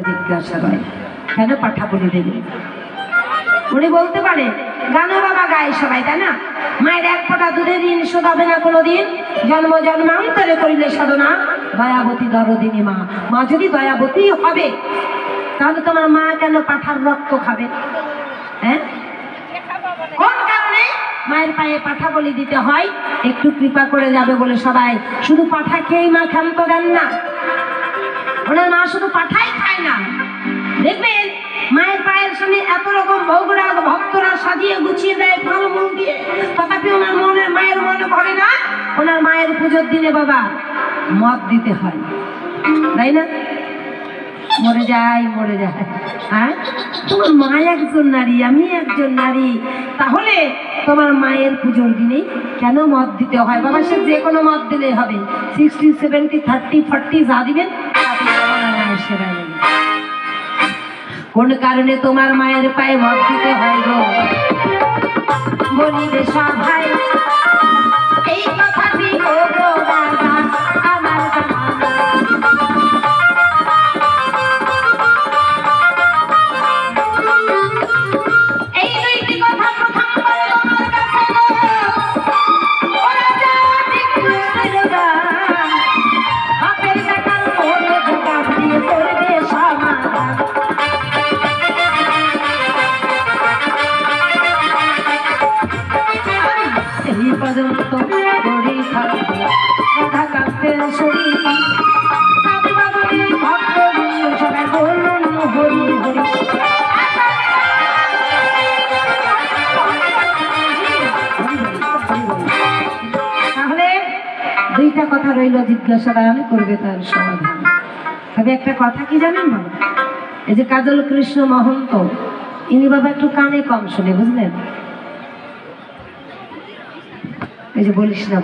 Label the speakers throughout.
Speaker 1: জিজ্ঞাসা করে কেন পাঠা বলে দেবে। উনি বলতে পারে গানও বাবা গায়ে সবাই, তাই না? মায়ের এক ফোঁটা দুধের ঋণ শোধ হবে না কোনোদিন, জন্ম জন্মান্তরে করিলে সাধনা দয়াবতী দরদিনী মা। মা যদি দয়াবতী হবে তাহলে তোমার মা কেন পাঠার রক্ত খাবে? হ্যাঁ, কোন কারণে মায়ের পায়ে পাঠা বলি দিতে হয়? একটু কৃপা করে যাবে বলে সবাই। শুধু পাঠা খেয়েই মা ক্ষান্ত দেন না, ওনার মা শুধু পাঠাই খায় না। দেখবেন মায়ের পায়ের সামনে এত রকম ভোগরা ভক্তরা সাজিয়ে গুছিয়ে দেয় ফলমূল দিয়ে, তথাপি ওনার মায়ের মনে পড়ে না ওনার মায়ের পুজোর দিনে বাবা মদ দিতে হয়, তাই না? মরে যায়। হ্যাঁ, তোমার মা একজন নারী, আমি একজন নারী, তাহলে তোমার মায়ের পুজোর দিনে কেন মদ দিতে হয়? বাবা সে যে কোনো মদ দিলেই হবে, 60, 70, 30, 40 যা দিবেন মায়ের সেবায় নেবে। কোন কারণে তোমার মায়ের পায়ে মদ দিতে হয় গো? বলি রে সবাই এই কথাটি গো রাজা আমার দুইটা কথা রইল, জিজ্ঞাসাবাদ করবে তার সমাধান। তবে একটা কথা কি জানেন বাবা, এই যে কাজল কৃষ্ণ মহন্ত ইনি বাবা একটু কানে কম শুনে, বুঝলেন? এই যে বলিস না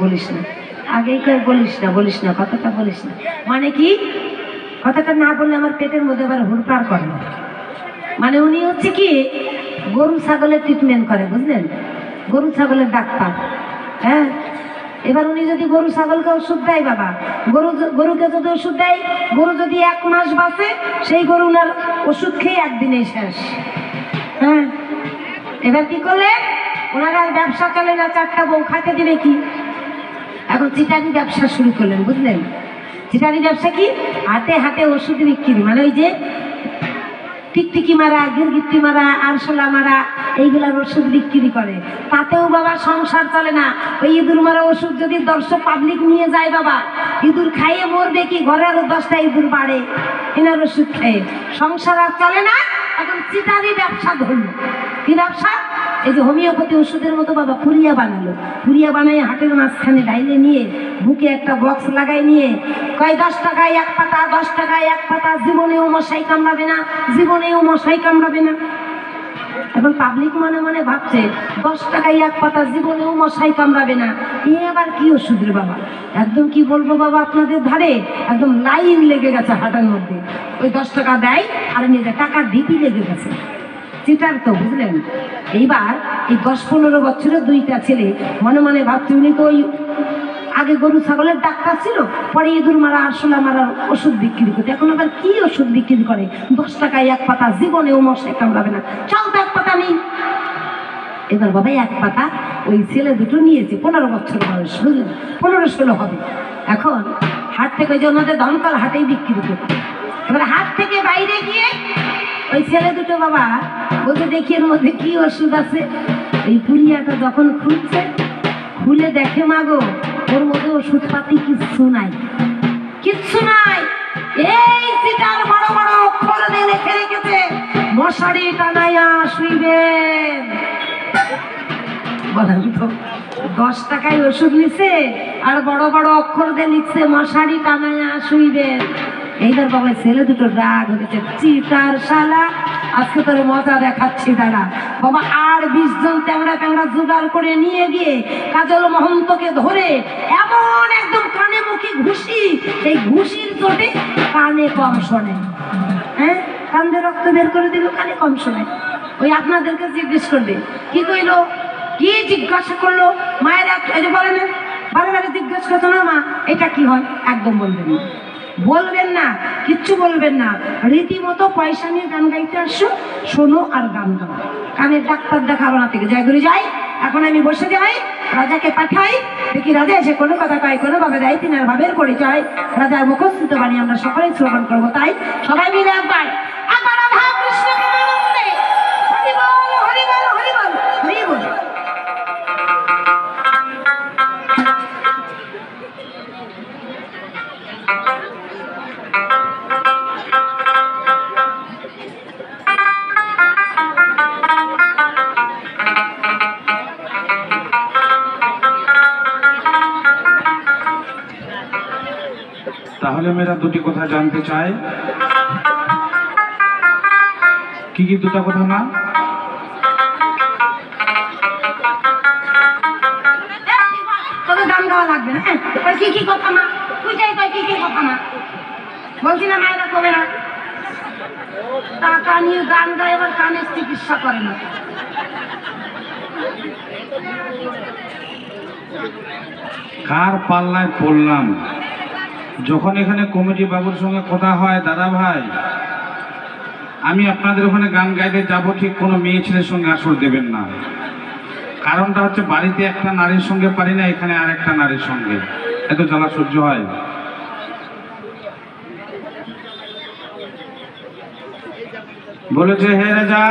Speaker 1: আগেই কেউ বলিস না কথাটা বলিস না, মানে কি কথাটা না বললে আমার পেটের মধ্যে আবার হুড়পাড় করে। মানে উনি হচ্ছে কি গরু ছাগলের ট্রিটমেন্ট করে, বুঝলেন? গরু ছাগলের ডাক্তার। হ্যাঁ, এবার উনি যদি গরু ছাগলকে ওষুধ দেয় বাবা, গরুকে যদি ওষুধ দেয়, গরু যদি 1 মাস বাঁচে, সেই গরু উনার ওষুধ খেয়ে একদিনে শেষ। হ্যাঁ, এবার কি করলে ওনার আর ব্যবসা চলে না, 4টা বউ খাইতে দিবে কি? এখন চিটারি ব্যবসা শুরু করলেন, বুঝলেন? চিটারি ব্যবসা কি? হাতে হাতে ওষুধ বিক্রি, মানে ওই যে টিকটিকি মারা, গিরগিট্টি মারা, আরশোলা মারা, এইগুলার ওষুধ বিক্রি করে। তাতেও বাবা সংসার চলে না। ওই ইঁদুর মারা ওষুধ যদি দর্শক পাবলিক নিয়ে যায় বাবা, ইঁদুর খাইয়ে মরবে কি? ঘরে আরো 10টা ইঁদুর বাড়ে এনার ওষুধ খেয়ে, সংসার আর চলে না। এখন চিটারি ব্যবসা ধরলো। কি ব্যবসা? এই যে হোমিওপ্যাথি ওষুধের মতো বাবা পুরিয়া বানালো। পুরিয়া বানায় হাটের মাঝখানে ঢাইলে নিয়ে বুকে একটা বক্স লাগাই নিয়ে কয় 10 টাকায় 1 পাতা, 10 টাকায় 1 পাতা, জীবনেও মশাই কামড়াবে না, জীবনেও মশাই কামড়াবে না। এখন পাবলিক মনে মনে ভাবছে 10 টাকায় 1 পাতা, জীবনেও মশাই কামড়াবে না, এ আবার কি ওষুধ রে বাবা? একদম কি বলবো বাবা, আপনাদের ধারে একদম লাইন লেগে গেছে হাটের মধ্যে। ওই 10 টাকা দেয় আর নিয়ে যায়, টাকার ঢিপি লেগে গেছে। চিটার তো, বুঝলেন? এইবার এই 10-15 বছরের 2টা ছেলে মনে মনে ভাবছে উনি তো ওই আগে গরু ছাগলের ডাক্তার ছিল, পরে ইঁদুর মারা, আরশোলা মারার ওষুধ বিক্রি করতে। এখন আবার কি ওষুধ বিক্রি করে? 10 টাকায় 1 পাতা, জীবনেও মশাই কামড়াবে না, চল তো 1 পাতা নেই। এবার বাবা 1 পাতা ওই ছেলে দুটো নিয়েছে, 15 বছর বয়স, বুঝলেন? 15-16 হবে। এখন হাট থেকে ওই যে ওনাদের দমকল হাটেই বিক্রি করতে। এবার হাট থেকে বাইরে গিয়ে ওই ছেলে দুটো বাবা বলতে দেখি এর মধ্যে কি ওষুধ আছে। এই পুরিয়াটা যখন খুলছে, খুলে দেখে মাগো ওর মধ্যে ওষুধ পাতি কিচ্ছু নাই। এই চিটার বড় বড় অক্ষর দিয়ে লিখে রেখেছে, মশারি টানাইয়া শুইবেন। বলেন তো, 10 টাকায় ওষুধ নিছে আর বড় বড় অক্ষর দিয়ে লিখছে মশারি টানাইয়া শুইবেন। এইবার বাবা ছেলে দুটো রাগ হয়েছে, চিটার শালা, আজকে তোর মজা দেখাচ্ছি দাঁড়া। বাবা আর 20 জন ট্যাংরা জোগাড় করে নিয়ে গিয়ে কাজল মহন্তকে ধরে এমন একদম কানে মুখে ঘুষি, এই ঘুষির চোটে কানে কম শোনে। হ্যাঁ, কান্দে রক্ত বের করে দিল, কানে কম শোনে। ওই আপনাদেরকে জিজ্ঞেস করবে কি কইলো, কি জিজ্ঞাসা করলো মায়ের, এই যে বলেন বারে বারে জিজ্ঞেস করতো না মা এটা কি হয়, একদম বলবেন না। বলবেন না, কিচ্ছু বলবেন না, রীতিমতো পয়সা নিয়ে গান গাইতে আসো, শোনো আর গান গাও। কানের ডাক্তার দেখাবো না, থেকে জয়গুরু যাই। এখন আমি বসে যাই, রাজাকে পাঠাই, দেখি রাজা এসে কোনো কথা কয়, কোনো ভাবে দেয়, তিনার ভাবের পরিচয় রাজার মুখস্থিত বাণী আমরা সকলেই শ্রবণ করবো। তাই সবাই মিলে একবার রাধা কৃষ্ণ প্রেমানন্দে হরি বল, হরি বল, হরি বল, হরি বল।
Speaker 2: তাহলে মেয়েরা দুটি কথা জানতে চায়। কি কি দুটা কথা না?
Speaker 1: তবে গান গাওয়া লাগবে না। কি কি কথা না তুই চাই, কি কি কথা না বলছি না, মায়েরা কবে না টাকা নিয়ে গান গায়, এবার কানের চিকিৎসা করে না।
Speaker 2: কার পাল্লায় পড়লাম? যখন এখানে কমিটি বাবুর সঙ্গে কথা হয়, দাদা ভাই আমি আপনাদের ওখানে গান গাইতে যাবো, ঠিক কোনো মেয়ে ছেলের সঙ্গে আসর দেবেন না। কারণটা হচ্ছে বাড়িতে একটা নারীর সঙ্গে পারি না, এখানে আর একটা নারীর সঙ্গে এত জ্বালা সহ্য হয়। বলেছে হে রাজা,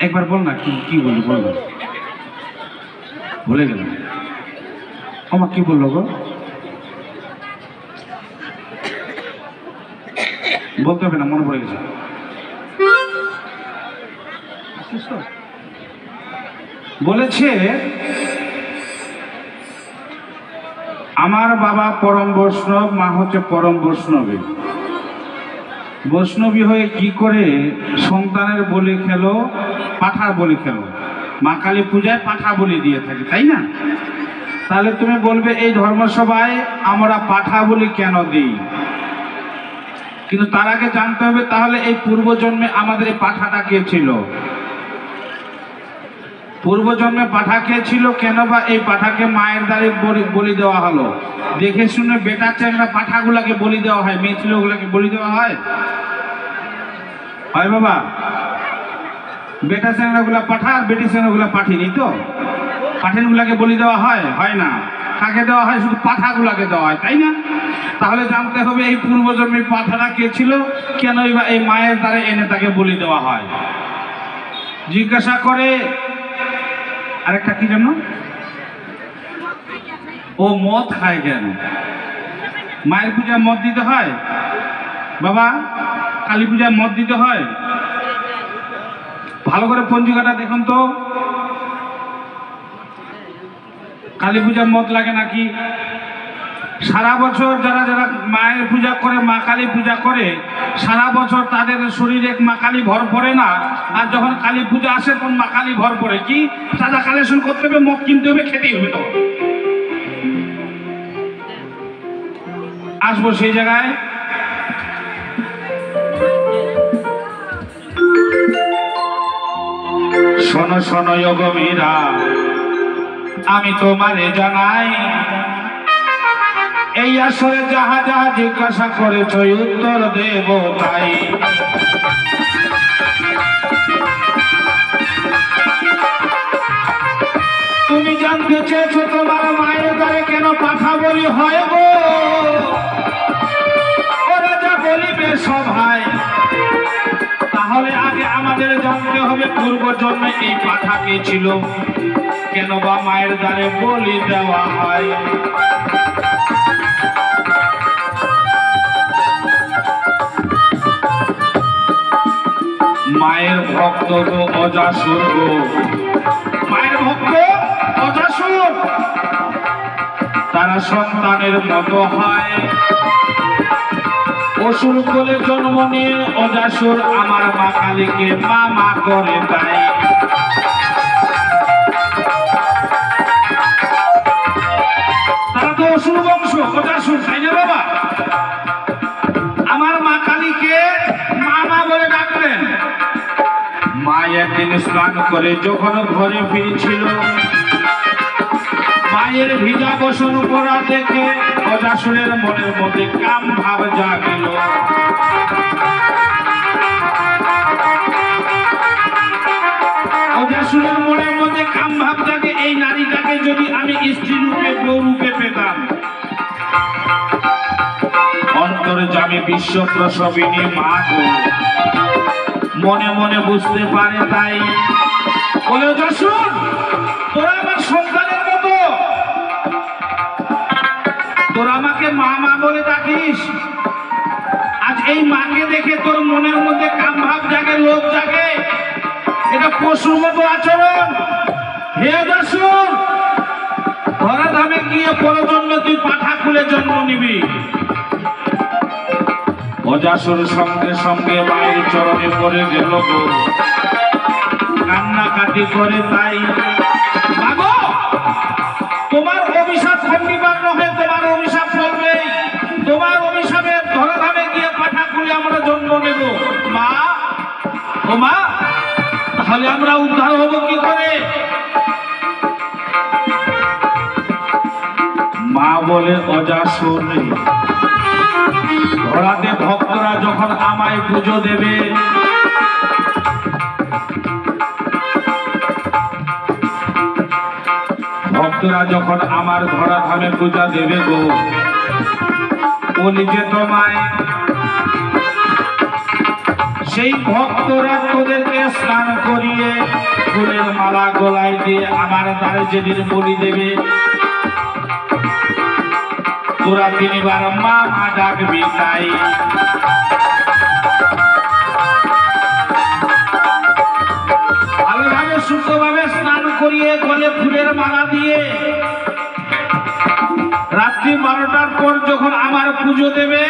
Speaker 2: একবার বল না, কি কি বললি, বল না, ভুলে গেলাম। আমার কি বললো গো, বলতে হবে না, মনে পড়ে গেছে। বলেছে আমার বাবা পরম বৈষ্ণব, মা হচ্ছে পরম বৈষ্ণবী। বৈষ্ণবী হয়ে কি করে সন্তানের বলি খেলো, পাঠার বলি খেলো? মা কালী পূজায় পাঠা বলি দিয়ে থাকি, তাই না? তাহলে তুমি বলবে এই ধর্মসভায় আমরা পাঠা বলি কেন দিই? কিন্তু তার আগে জানতে হবে তাহলে এই পূর্বজন্মে আমাদের এই পাঠাটা কে ছিল? পূর্বজন্মে পাঠা কে ছিল? কেন বা এই পাঠাকে মায়ের দ্বারে বলি দেওয়া হলো? দেখে শুনে বেটা চ্যাংরা পাঠাগুলাকে বলি দেওয়া হয়, মেয়ে ছেলেগুলাকে বলি দেওয়া হয়? হয় বাবা? বেটা চ্যাংরা গুলা পাঠা আর বেটি চ্যাংরা গুলা পাঠিনি তো? পাঠিন গুলাকে বলি দেওয়া হয়? হয় না। কাকে দেওয়া হয়? শুধু পাঠাগুলাকে দেওয়া হয়, তাই না? তাহলে জানতে হবে এই পূর্বজন্মের পাঠাটা কে ছিল, কেন এই মায়ের দ্বারা এনে তাকে বলি দেওয়া হয়। জিজ্ঞাসা করে আরেকটা কি জানো, ও মদ খায় কেন? মায়ের পূজায় মদ দিতে হয় বাবা? কালী পূজায় মদ দিতে হয়? ভালো করে পঞ্জিকাটা দেখুন তো, কালী পূজায় মদ লাগে নাকি? সারা বছর যারা যারা মায়ের পূজা করে, মা কালী পূজা করে, সারা বছর তাদের শরীরে মা কালী ভর পড়ে না, আর যখন কালী পূজা আসে তখন মা কালী ভর পড়ে। কি চাঁদা কালেকশন করতে হবে, মদ কিনতে হবে, খেতেই হবে। তো আসবো সেই জায়গায়। শোনো শোনো গো মীরা, আমি তোমারে জানাই, এই আসরে যাহা যাহা জিজ্ঞাসা করেছ উত্তর দেব তাই। তুমি জানতে চেয়েছো তোমার মায়ের দ্বারে কেন পাঠা বলি হয় গো? ওরা যা বলিবে সভায়, তাহলে আগে আমাদের জানতে হবে পূর্বজন্মে এই পাঠা কে ছিল, কেন বা মায়ের দ্বারে বলি দেওয়া হয়। মায়ের ভক্ত গো অজাসুর গো, মায়ের ভক্ত অজাসুর, তারা সন্তানের মতো হয়। অসুর কোলে জন্ম নিয়ে অজাসুর আমার মা কালীকে মা মা করে তাই। তারা তো অসুর বংশ, অজাসুর, তাই না বাবা? আমার মা কালীকে মা মা বলে ডাকলেন। মা একদিন স্নান করে যখন ঘরে ফিরছিল, মায়ের ভিজা বসন পরা দেখে অজাসুরের মনের মধ্যে কাম ভাব জাগিল। অজাসুরের মনের মধ্যে কাম ভাব জাগে, এই নারীটাকে যদি আমি স্ত্রী রূপে বউ রূপে পেতাম। অন্তরে জামে বিশ্ব প্রসবিনী মা গো, মনে মনে বুঝতে পারে তাই বলে, অজাসুর তোরা আমার সন্তানের মতো, তোরা আমাকে মা মা বলে ডাকিস, আজ এই মাকে দেখে তোর মনের মধ্যে কাম ভাব জাগে, লোভ জাগে, এটা পশুর মতো আচরণ। হে অজাসুর, ধরাধামে গিয়ে পরজন্মে তুই পাঠা খুলে জন্ম নিবি। অজাসুর সঙ্গে সঙ্গে মায়ের চরণে পড়ে গেল গো, কান্নাকাটি করে তাই, মাগো তোমার অভিশাপ খণ্ডিবার নহে, তোমার অভিশাপ চলবে, তোমার অভিশাপে ধরাধামে গিয়ে পাঠা খুলে আমরা জন্ম নেব। মা, ও মা, তাহলে আমরা উদ্ধার হব কি করে? মা বলে, অজাসুর ধরাতে ভক্তরা যখন আমায় পুজো দেবে, ভক্তরা যখন আমার ধরাধামে পূজা দেবে গো, বলি যে তোমায় সেই ভক্তরা তোদেরকে স্নান করিয়ে ফুলের মালা গলায় দিয়ে আমার দ্বারে যেদিন বলি দেবে, তোরা তিনবার মা মা ডাকবি তাই। ভালোভাবে শুদ্ধভাবে স্নান করিয়ে গলে ফুলের মালা দিয়ে রাত্রি 12টার পর যখন আমার পুজো দেবে,